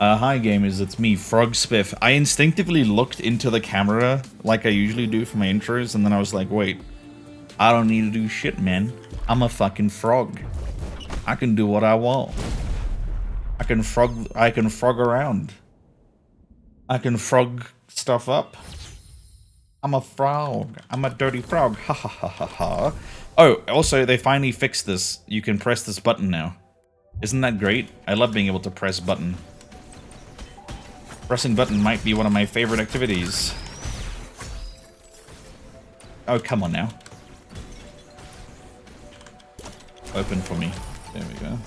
Hi gamers, it's me, Frog Spiff. I instinctively looked into the camera like I usually do for my intros, and then I was like, wait, I don't need to do shit, man. I'm a fucking frog. I can do what I want. I can frog around. I can frog stuff up. I'm a frog. I'm a dirty frog. Ha ha ha ha ha. Oh, also, they finally fixed this. You can press this button now. Isn't that great? I love being able to press button. Pressing button might be one of my favorite activities. Oh, come on now. Open for me. There we go.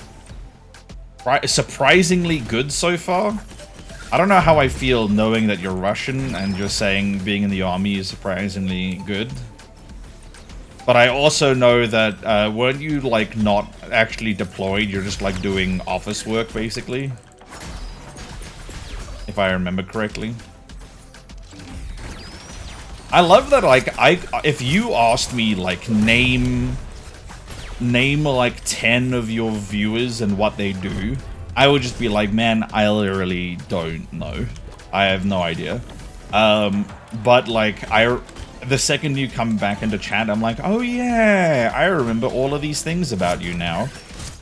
Right, surprisingly good so far. I don't know how I feel knowing that you're Russian and you're saying being in the army is surprisingly good. But I also know that weren't you like not actually deployed, you're just like doing office work basically? If I remember correctly. I love that, like, if you asked me, like, name like 10 of your viewers and what they do, I would just be like, man, I literally don't know. I have no idea. But, like, the second you come back into chat, I'm like, oh yeah, I remember all of these things about you now.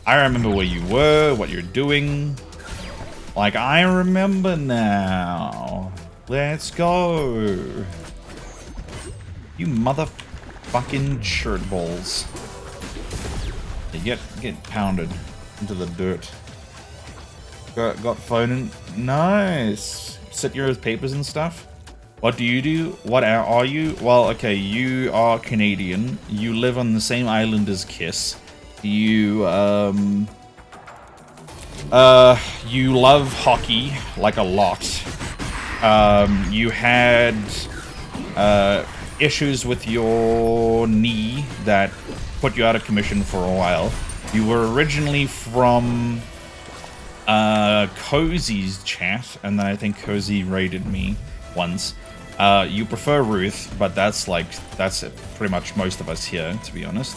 I remember where you were, what you're doing. Like, I remember now. Let's go. You motherfucking shirt balls. You get pounded into the dirt. Got phone in. Nice. Sit your papers and stuff. What do you do? What are you? Well, okay, you are Canadian. You live on the same island as Kiss. You love hockey, like a lot. You had, issues with your knee that put you out of commission for a while. You were originally from, Cozy's chat, and then I think Cozy raided me once. You prefer Ruth, but that's pretty much most of us here, to be honest.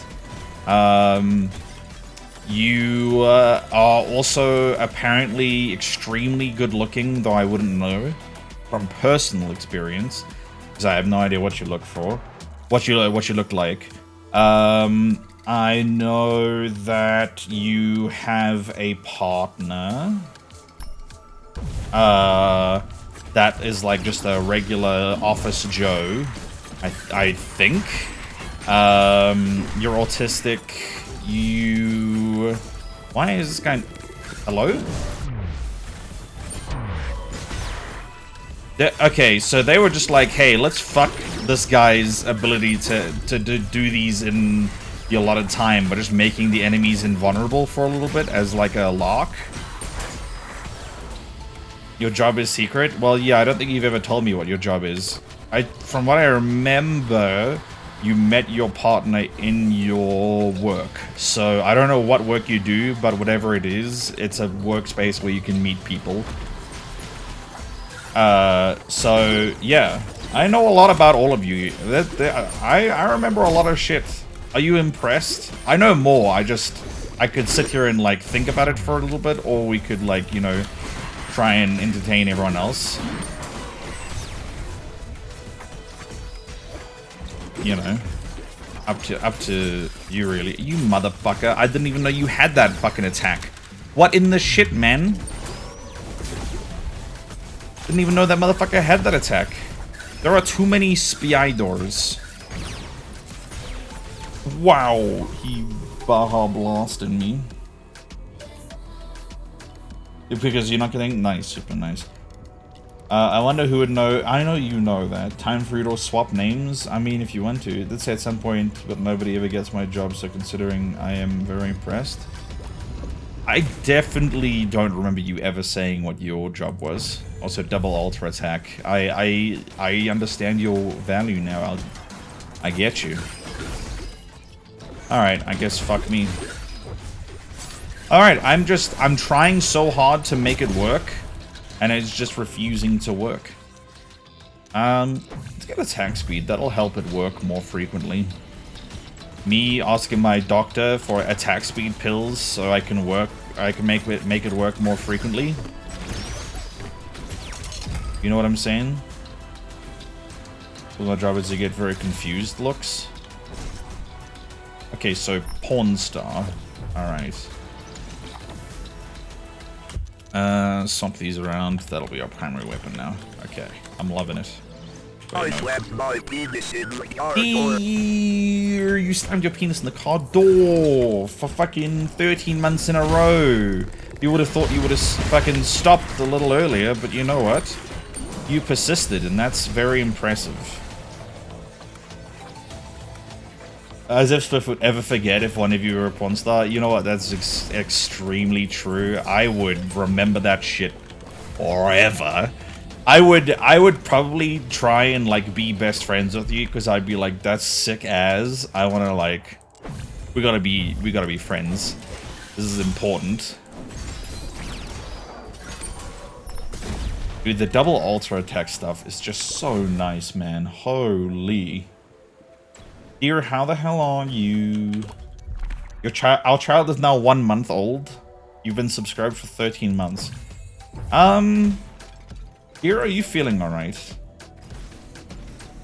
You are also apparently extremely good looking, though I wouldn't know from personal experience, because I have no idea what you look for, what you look like. I know that you have a partner. That is like just a regular office Joe, I think. You're autistic. Why is this guy... Hello? Okay, so they were just like, hey, let's fuck this guy's ability to do these in the allotted time, but just making the enemies invulnerable for a little bit as like a lark. Your job is secret? Well, yeah, I don't think you've ever told me what your job is. From what I remember, you met your partner in your work. So I don't know what work you do, but whatever it is, it's a workspace where you can meet people. So yeah, I know a lot about all of you. I remember a lot of shit. Are you impressed? I know more. I could sit here and like think about it for a little bit, or we could like, you know, try and entertain everyone else. You know, up to you really. You motherfucker. I didn't even know you had that fucking attack. What in the shit, man? Didn't even know that motherfucker had that attack. There are too many spy doors. Wow, he Baja blasted me. Because you're not getting nice, super nice. I wonder who would know. I know you know that. Time for you to swap names? I mean, if you want to. It did say at some point, but nobody ever gets my job, so considering I am very impressed. I definitely don't remember you ever saying what your job was. Also, double ultra attack. I understand your value now. I get you. Alright, I guess fuck me. Alright, I'm trying so hard to make it work, and it's just refusing to work. Let's get attack speed. That'll help it work more frequently. Me asking my doctor for attack speed pills so I can make it work more frequently. You know what I'm saying? So my job is to get very confused looks. Okay, so Pawn Star. Alright. Stomp these around. That'll be our primary weapon now. Okay, I'm loving it. I slammed my penis in the car door. You slammed your penis in the car door for fucking 13 months in a row. You would have thought you would have fucking stopped a little earlier, but you know what? You persisted, and that's very impressive. As if Spiff would ever forget if one of you were a porn star. You know what? That's extremely true. I would remember that shit forever. I would probably try and like be best friends with you because I'd be like, that's sick as. I want to like, we gotta be friends. This is important. Dude, the double ultra attack stuff is just so nice, man. Holy. Dear, how the hell are you? Our child is now 1 month old. You've been subscribed for 13 months. Dear, are you feeling alright?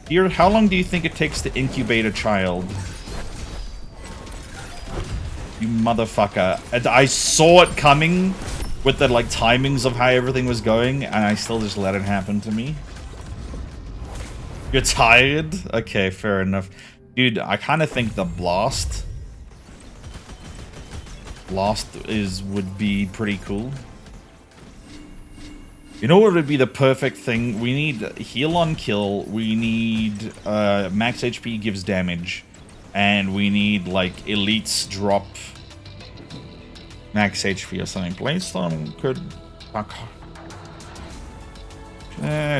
Dear, how long do you think it takes to incubate a child? You motherfucker. And I saw it coming with the like timings of how everything was going, and I still just let it happen to me. You're tired? Okay, fair enough. Dude, I kind of think the blast would be pretty cool. You know what would be the perfect thing? We need heal on kill. We need max HP gives damage, and we need like elites drop max HP or something. Bladestorm could fuck.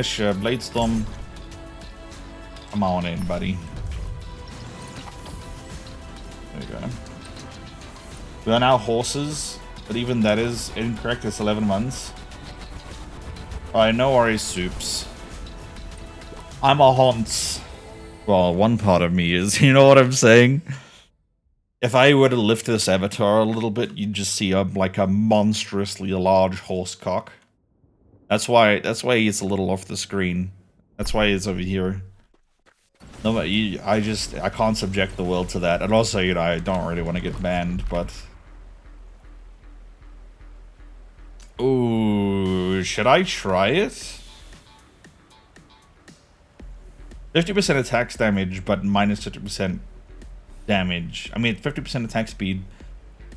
Sure, Bladestorm. Come on in, buddy. There you go. We are now horses, but even that is incorrect. It's 11 months. Alright, no worries, Soups. I'm a Hans. Well, one part of me is, you know what I'm saying? If I were to lift this avatar a little bit, you'd just see like a monstrously large horse cock. That's why it's a little off the screen. That's why it's over here. No, but I can't subject the world to that. And also, you know, I don't really want to get banned, but... Ooh, should I try it? 50% attack damage, but minus 50% damage. I mean, 50% attack speed,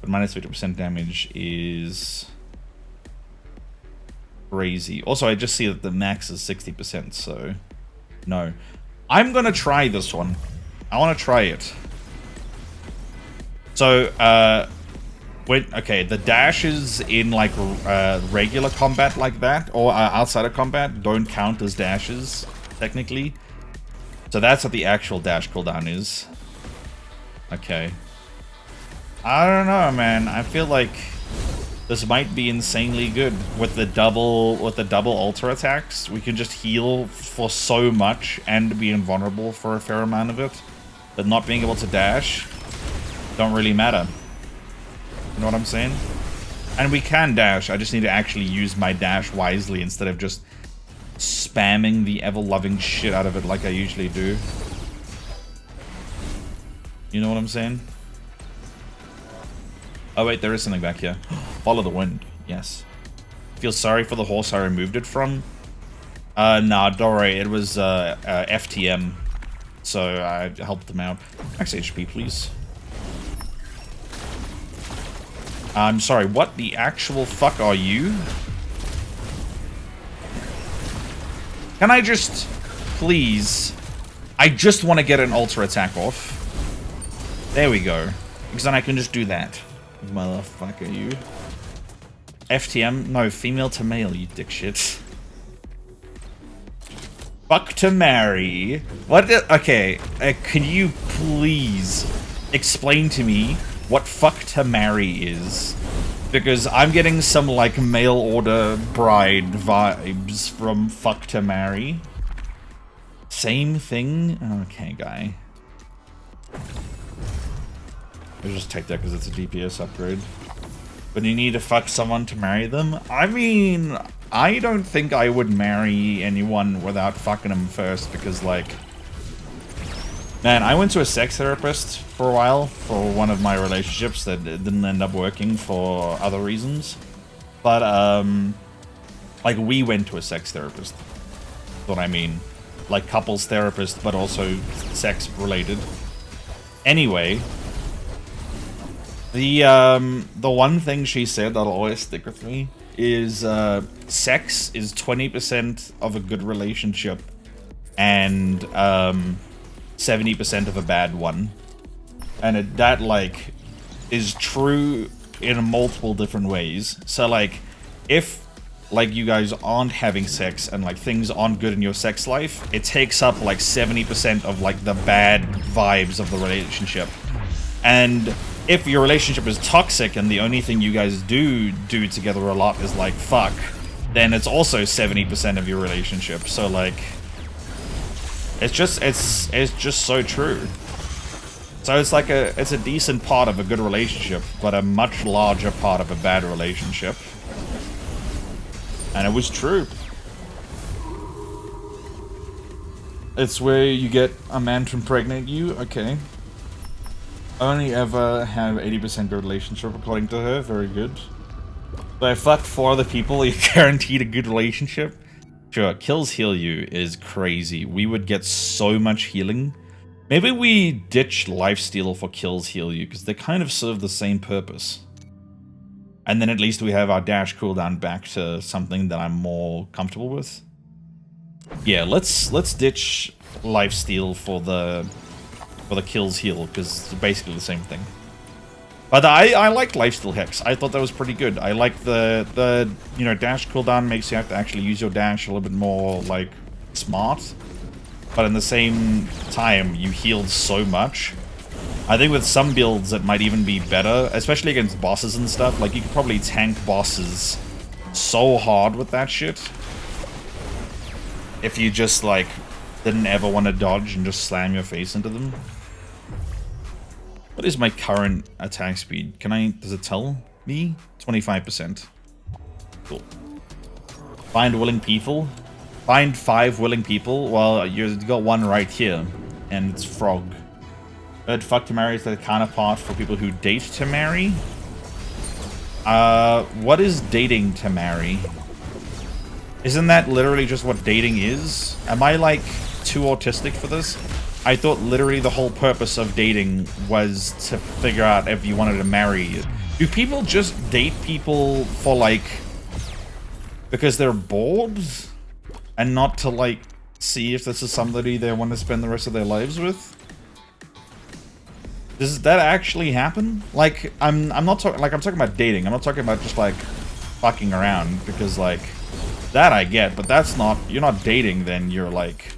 but minus 50% damage is... crazy. Also, I just see that the max is 60%, so... no. I'm gonna try this one. I want to try it. So, okay, the dashes in like regular combat like that, or outside of combat, don't count as dashes, technically. So that's what the actual dash cooldown is. Okay. I don't know, man. I feel like this might be insanely good with the double ultra attacks. We can just heal for so much and be invulnerable for a fair amount of it. But not being able to dash don't really matter. You know what I'm saying? And we can dash. I just need to actually use my dash wisely instead of just spamming the ever-loving shit out of it like I usually do. You know what I'm saying? Oh wait, there is something back here. Follow the wind. Yes. Feel sorry for the horse I removed it from? Nah, don't worry. It was FTM. So I helped them out. Max HP, please. I'm sorry, what the actual fuck are you? Can I just... please... I just want to get an ultra attack off. There we go. Because then I can just do that. Motherfucker, you. FTM? No, female to male, you dick shit. Fuck to marry. What? Okay, can you please explain to me what fuck to marry is? Because I'm getting some, like, mail order bride vibes from fuck to marry. Same thing? Okay, guy. I'll just take that because it's a DPS upgrade. but you need to fuck someone to marry them. I mean, I don't think I would marry anyone without fucking them first, because, like, man, I went to a sex therapist for a while for one of my relationships that didn't end up working for other reasons. But, like, we went to a sex therapist. That's what I mean. Like, couples therapist, but also sex related. Anyway, the one thing she said that'll always stick with me is, sex is 20% of a good relationship and, 70% of a bad one. And that, like, is true in multiple different ways. So, like, if, like, you guys aren't having sex and, like, things aren't good in your sex life, it takes up, like, 70% of, like, the bad vibes of the relationship. And if your relationship is toxic and the only thing you guys do together a lot is, like, fuck, then it's also 70% of your relationship. So, like, it's just so true. So it's like it's a decent part of a good relationship, but a much larger part of a bad relationship. And it was true. It's where you get a man to impregnate you? Okay. Only ever have 80% good relationship according to her. Very good. So I fucked 4 other people, you guaranteed a good relationship? Sure, kills heal you is crazy. We would get so much healing. Maybe we ditch lifesteal for kills heal you, because they kind of serve the same purpose. And then at least we have our dash cooldown back to something that I'm more comfortable with. Yeah, let's ditch lifesteal for the kills heal, because it's basically the same thing. But I liked lifesteal hex. I thought that was pretty good. I like the you know, dash cooldown makes you have to actually use your dash a little bit more, like, smart. But in the same time, you healed so much. I think with some builds it might even be better, especially against bosses and stuff. Like, you could probably tank bosses so hard with that shit. If you just, like, didn't ever want to dodge and just slam your face into them. What is my current attack speed? Does it tell me? 25%. Cool. Find willing people. Find 5 willing people. Well, you got one right here. And it's Frog. But fuck to marry is the counterpart for people who date to marry. What is dating to marry? Isn't that literally just what dating is? Am I, like, too autistic for this? I thought literally the whole purpose of dating was to figure out if you wanted to marry. Do people just date people for, like, because they're bored? And not to, like, see if this is somebody they want to spend the rest of their lives with? Does that actually happen? Like, I'm not talking, like, I'm talking about dating. I'm not talking about just, like, fucking around, because, like, that I get, but that's not, you're not dating then, you're, like,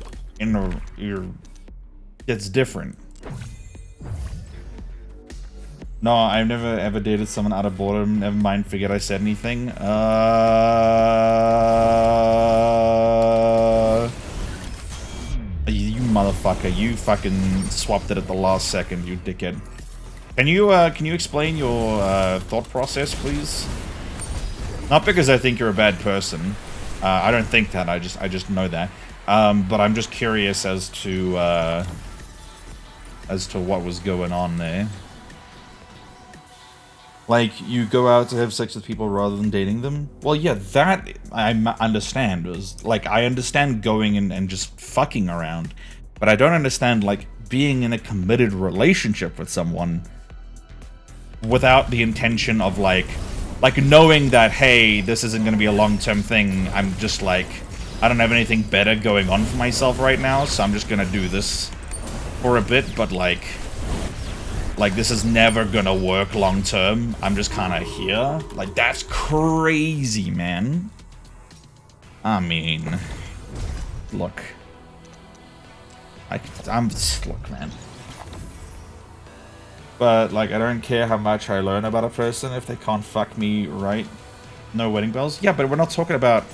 it's different. No, I've never ever dated someone out of boredom. Never mind, forget I said anything. You motherfucker, you fucking swapped it at the last second, you dickhead. Can you explain your thought process, please? Not because I think you're a bad person. I don't think that, I just know that. But I'm just curious as to what was going on there. Like, you go out to have sex with people rather than dating them? Well, yeah, that I understand. Like, I understand going and just fucking around. But I don't understand, like, being in a committed relationship with someone without the intention of, like knowing that, hey, this isn't going to be a long-term thing. I'm just, like, I don't have anything better going on for myself right now, so I'm just going to do this for a bit, but, like, this is never gonna work long term. I'm just kind of here. Like, that's crazy, man. I mean, look. Look, man. But, like, I don't care how much I learn about a person if they can't fuck me right. No wedding bells? Yeah, but we're not talking about...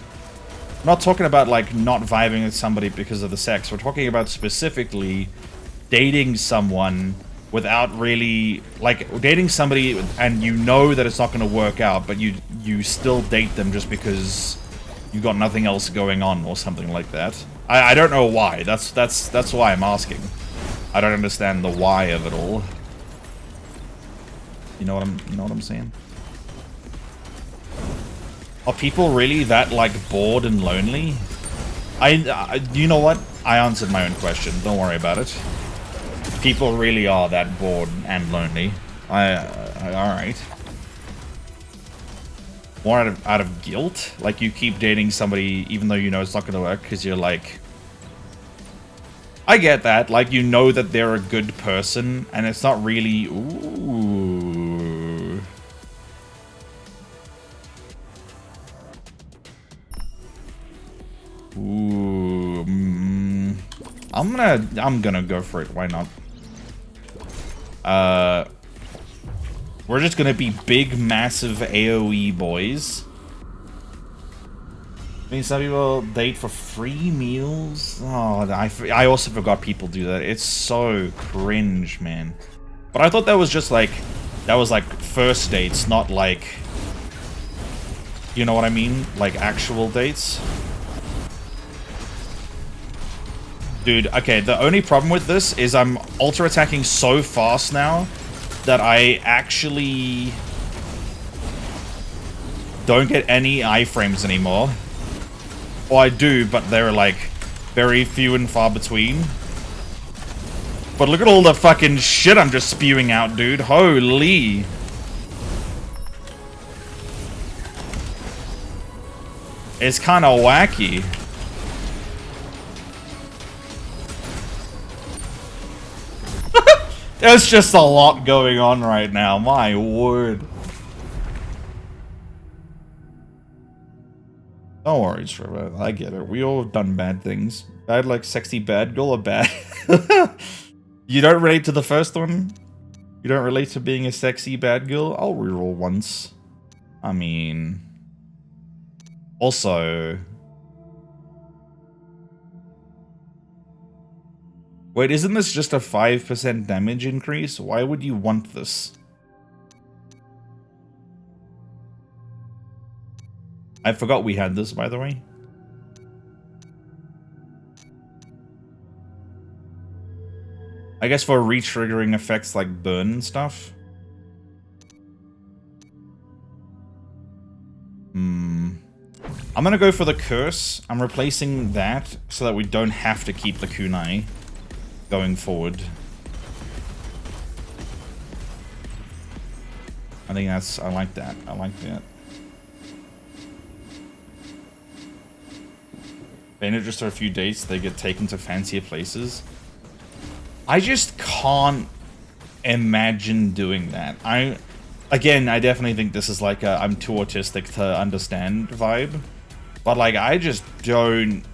like, not vibing with somebody because of the sex. We're talking about specifically dating someone without really, like, dating somebody and you know that it's not going to work out, but you still date them just because you got nothing else going on or something like that. I don't know why. That's why I'm asking. I don't understand the why of it all. You know what I'm saying? Are people really that, like, bored and lonely? You know what? I answered my own question. Don't worry about it. People really are that bored and lonely. Alright. More out of guilt? Like, you keep dating somebody even though you know it's not gonna work because you're like... I get that. Like, you know that they're a good person and it's not really... Ooh... Ooh... I'm gonna go for it. Why not? We're just gonna be big, massive AoE boys. I mean, some people date for free meals. Oh, I also forgot people do that. It's so cringe, man. But I thought that was just like, that was like first dates, not like, you know what I mean? Like actual dates. Dude, okay, the only problem with this is I'm ultra attacking so fast now that I actually don't get any iframes anymore. Well, I do, but they're like very few and far between. But look at all the fucking shit I'm just spewing out, dude. Holy. It's kind of wacky. There's just a lot going on right now, my word. Don't worry, Trevor. I get it. We all have done bad things. Bad, like, sexy bad girl or bad? You don't relate to the first one? You don't relate to being a sexy bad girl? I'll reroll once. I mean... Also... Wait, isn't this just a 5% damage increase? Why would you want this? I forgot we had this, by the way. I guess for re-triggering effects like burn and stuff. I'm gonna go for the curse. I'm replacing that so that we don't have to keep the kunai going forward. I think that's... I like that. I like that. Banned just for a few dates, they get taken to fancier places. I just can't imagine doing that. Again, I definitely think this is like a I'm too autistic to understand vibe. But like, I just don't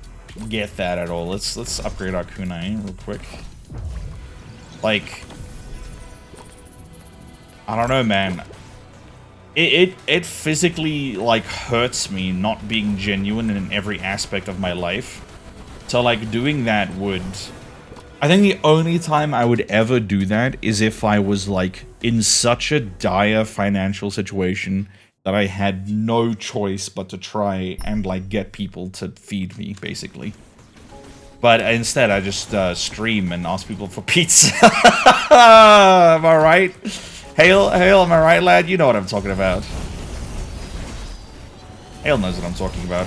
get that at all. Let's upgrade our kunai real quick. Like, I don't know, man. It physically like hurts me not being genuine in every aspect of my life. So like doing that would... I think the only time I would ever do that is if I was like in such a dire financial situation that I had no choice but to try and like get people to feed me, basically. But instead I just stream and ask people for pizza. Am I right? Hale, am I right, lad? You know what I'm talking about. Hale knows what I'm talking about.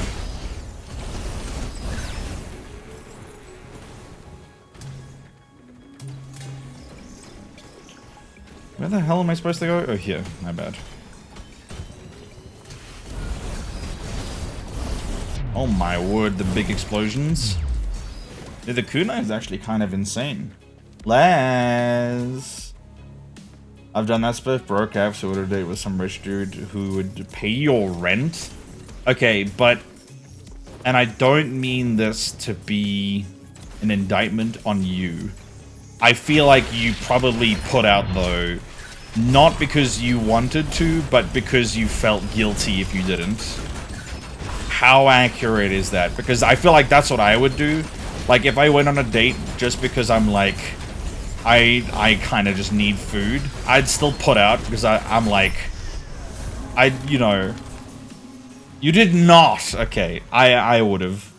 Where the hell am I supposed to go? Oh, here. My bad. Oh my word, the big explosions. Yeah, the kunai is actually kind of insane. Laz. I've done that, Spiff. Broke out, so a date with some rich dude who would pay your rent. Okay, but... And I don't mean this to be an indictment on you. I feel like you probably put out, though, not because you wanted to, but because you felt guilty if you didn't. How accurate is that? Because I feel like that's what I would do. Like, if I went on a date just because I'm like, I kind of just need food. I'd still put out because I'm like, you know, you did not. Okay, I would have.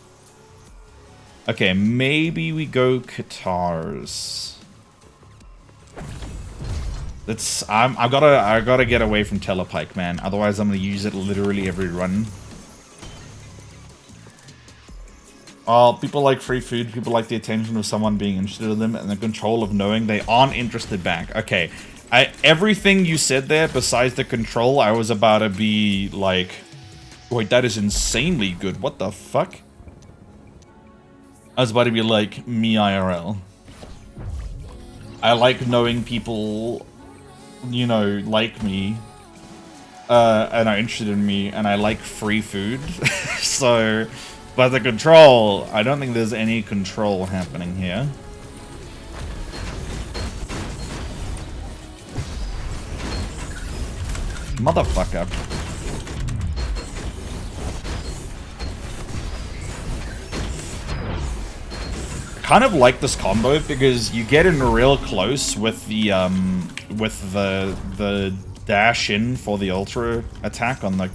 Okay, maybe we go Katars. I gotta get away from Telepike, man. Otherwise, I'm gonna use it literally every run. Oh, people like free food. People like the attention of someone being interested in them and the control of knowing they aren't interested back. Okay, everything you said there, besides the control, I was about to be like, wait, that is insanely good. What the fuck? I was about to be like, me IRL. I like knowing people, you know, like me, and are interested in me, and I like free food. So, but the control, I don't think there's any control happening here. Motherfucker. Kind of like this combo because you get in real close with the dash in for the ultra attack on the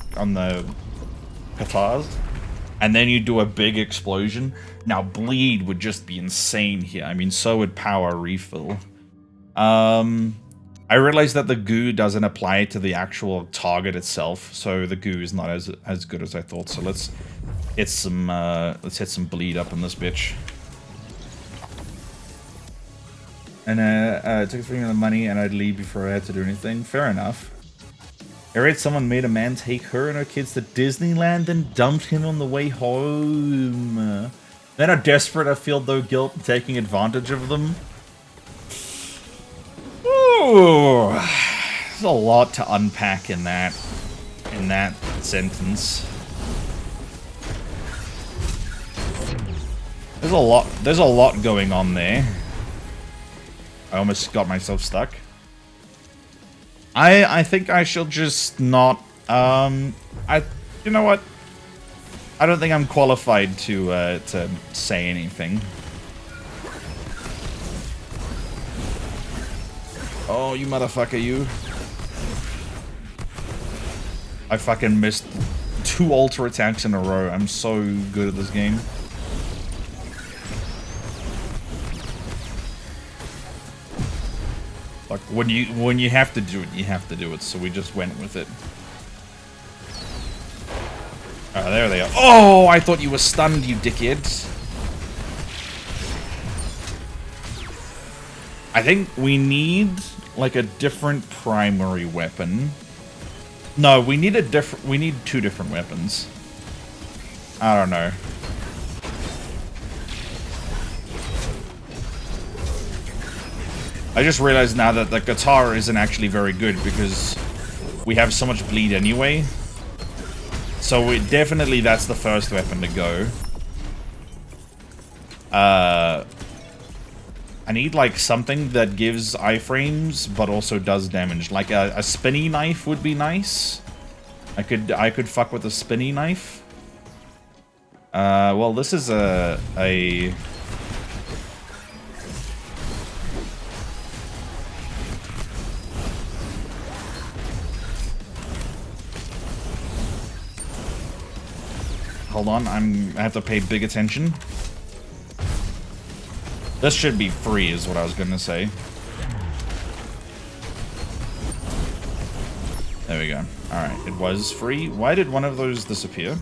Katars, and then you do a big explosion. Now bleed would just be insane here. I mean, so would power refill. I realized that the goo doesn't apply to the actual target itself, so the goo is not as good as I thought. So let's hit some bleed up on this bitch. And it took 3 million money and I'd leave before I had to do anything. Fair enough. I read someone made a man take her and her kids to Disneyland and dumped him on the way home. Then are desperate, I feel no guilt in taking advantage of them. Ooh, there's a lot to unpack in that sentence. There's a lot going on there. I almost got myself stuck. I think I shall just not, you know what? I don't think I'm qualified to say anything. Oh, you motherfucker, you. I fucking missed 2 ultra attacks in a row. I'm so good at this game. Like, when you have to do it, you have to do it. So we just went with it. Oh, there they are. Oh, I thought you were stunned, you dickheads. I think we need like a different primary weapon. No, we need we need 2 different weapons. I don't know. I just realized now that the guitar isn't actually very good because we have so much bleed anyway. So definitely that's the first weapon to go. I need like something that gives iframes but also does damage. Like a spinny knife would be nice. I could fuck with a spinny knife. Well, this is a hold on, I have to pay big attention. This should be free, is what I was gonna say. There we go. Alright, it was free. Why did one of those disappear?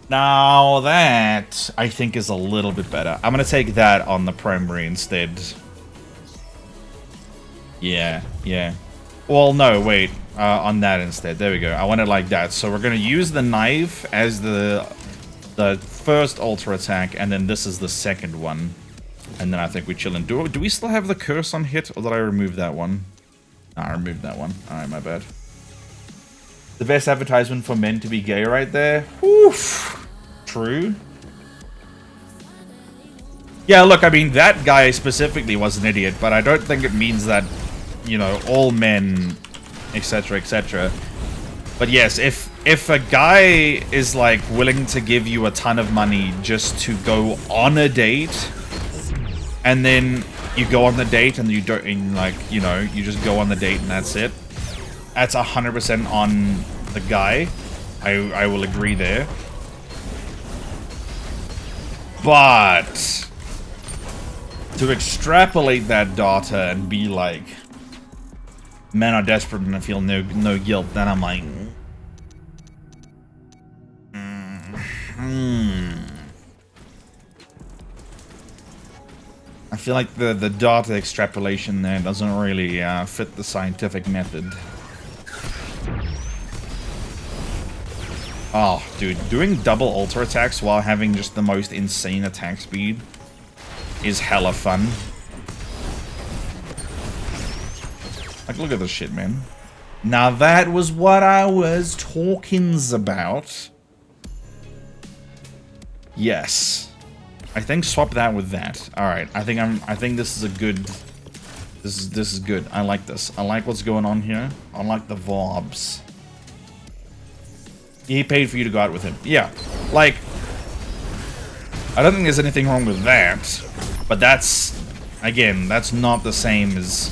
Now that, I think, is a little bit better. I'm gonna take that on the primary instead. Yeah. Well, no, wait. On that instead. There we go. I want it like that. So we're gonna use the knife as the first ultra attack, and then this is the second one. And then I think we chill and do we still have the curse on hit, or did I remove that one? No, I removed that one. Alright, my bad. The best advertisement for men to be gay right there. Oof. True. Yeah, look, I mean, that guy specifically was an idiot, but I don't think it means that, you know, all men, etc., etc. But yes, if a guy is, like, willing to give you a ton of money just to go on a date, and then you go on the date and you don't, and like, you know, you just go on the date and that's it. That's 100% on the guy. I will agree there. But to extrapolate that data and be like, men are desperate and I feel no guilt, then I'm like, I feel like the data extrapolation there doesn't really fit the scientific method. Oh, dude, doing double ultra attacks while having just the most insane attack speed is hella fun. Like, look at this shit, man. Now that was what I was talking about. Yes. I think swap that with that. Alright, I think this is a good... This is good. I like this. I like what's going on here. I like the vibes. He paid for you to go out with him. Yeah. Like, I don't think there's anything wrong with that. But that's, again, that's not the same as,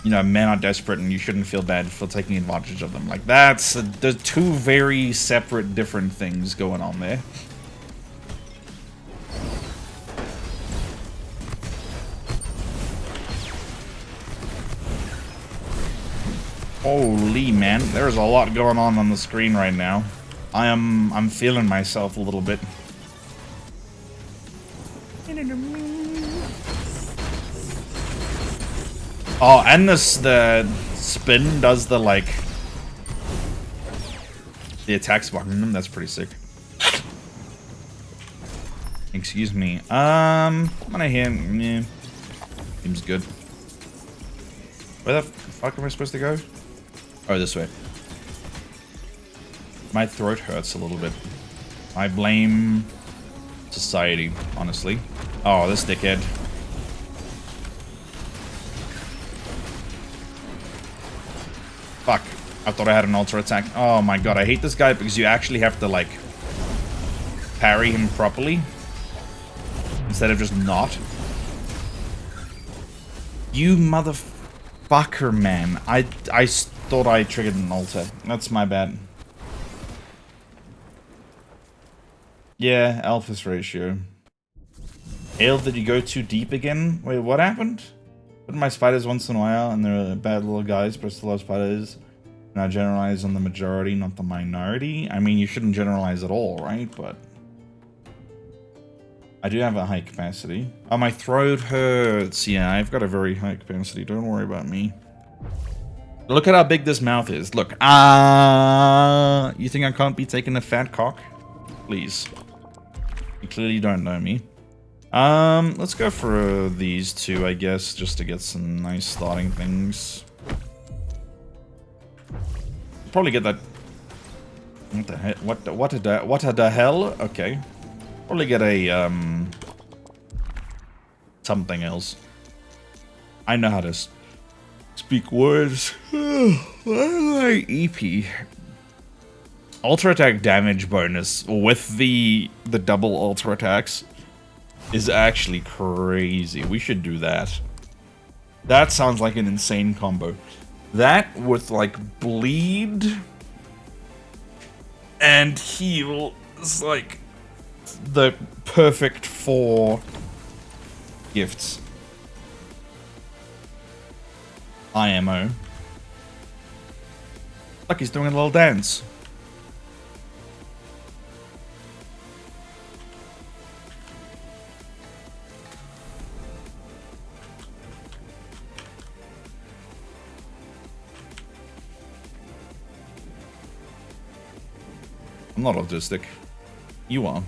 you know, men are desperate and you shouldn't feel bad for taking advantage of them. Like, there's two very separate, different things going on there. Holy man, there's a lot going on the screen right now. I'm feeling myself a little bit. Oh, and the spin does the like the attacks button. That's pretty sick. Excuse me. I'm gonna hit. Yeah, seems good. Where the fuck am I supposed to go? Oh, this way. My throat hurts a little bit. I blame society, honestly. Oh, this dickhead. Fuck. I thought I had an ultra attack. Oh my god, I hate this guy because you actually have to, like, parry him properly. Instead of just not. You motherfucker, man. I thought I triggered an ultra. That's my bad. Yeah, Alphys ratio. Ale, did you go too deep again? Wait, what happened? Put my spiders once in a while, and they're bad little guys, but still love spiders. And I generalize on the majority, not the minority. I mean, you shouldn't generalize at all, right? But I do have a high capacity. Oh, my throat hurts. Yeah, I've got a very high capacity. Don't worry about me. Look at how big this mouth is. Look. You think I can't be taking a fat cock? Please. You clearly don't know me. Let's go for these two, I guess, just to get some nice starting things. Probably get that. What the heck? What the hell? Okay. Probably get a something else. I know how to speak words. EP. Ultra attack damage bonus with the double ultra attacks is actually crazy. We should do that. That sounds like an insane combo. That with like bleed and heal is like the perfect 4 gifts. IMO. Look, he's doing a little dance. I'm not autistic. You are.